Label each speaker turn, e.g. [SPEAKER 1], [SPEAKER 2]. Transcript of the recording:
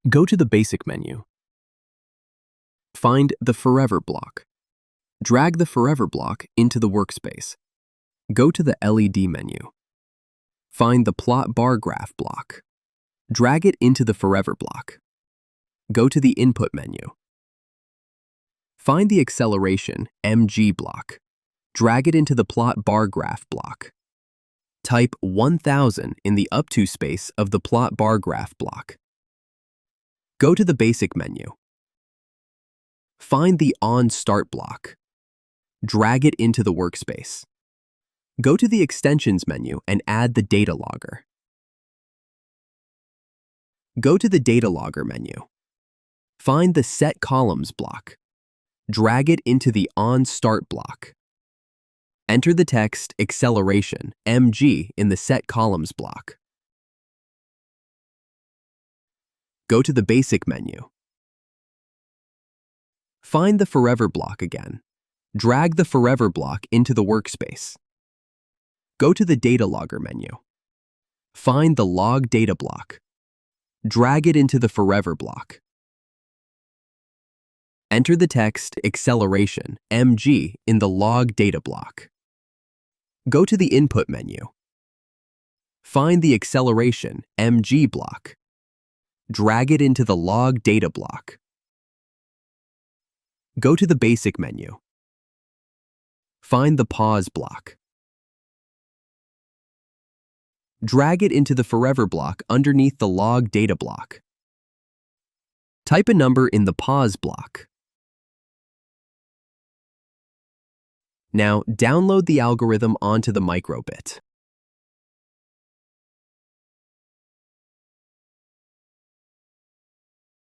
[SPEAKER 1] Go to the Basic menu. Find the Forever block. Drag the Forever block into the workspace. Go to the LED menu. Find the Plot Bar Graph block. Drag it into the Forever block. Go to the Input menu. Find the Acceleration MG block. Drag it into the Plot Bar Graph block. Type 1000 in the Up To space of the Plot Bar Graph block. Go to the Basic menu. Find the On Start block. Drag it into the workspace. Go to the Extensions menu and add the Data Logger. Go to the Data Logger menu. Find the Set Columns block. Drag it into the On Start block. Enter the text Acceleration MG in the Set Columns block. Go to the Basic menu. Find the Forever block again. Drag the Forever block into the workspace. Go to the Data Logger menu. Find the Log Data block. Drag it into the Forever block. Enter the text Acceleration MG in the Log Data block. Go to the Input menu. Find the Acceleration MG block. Drag it into the Log Data block. Go to the Basic menu. Find the Pause block. Drag it into the Forever block underneath the Log Data block. Type a number in the Pause block. Now, download the algorithm onto the microbit.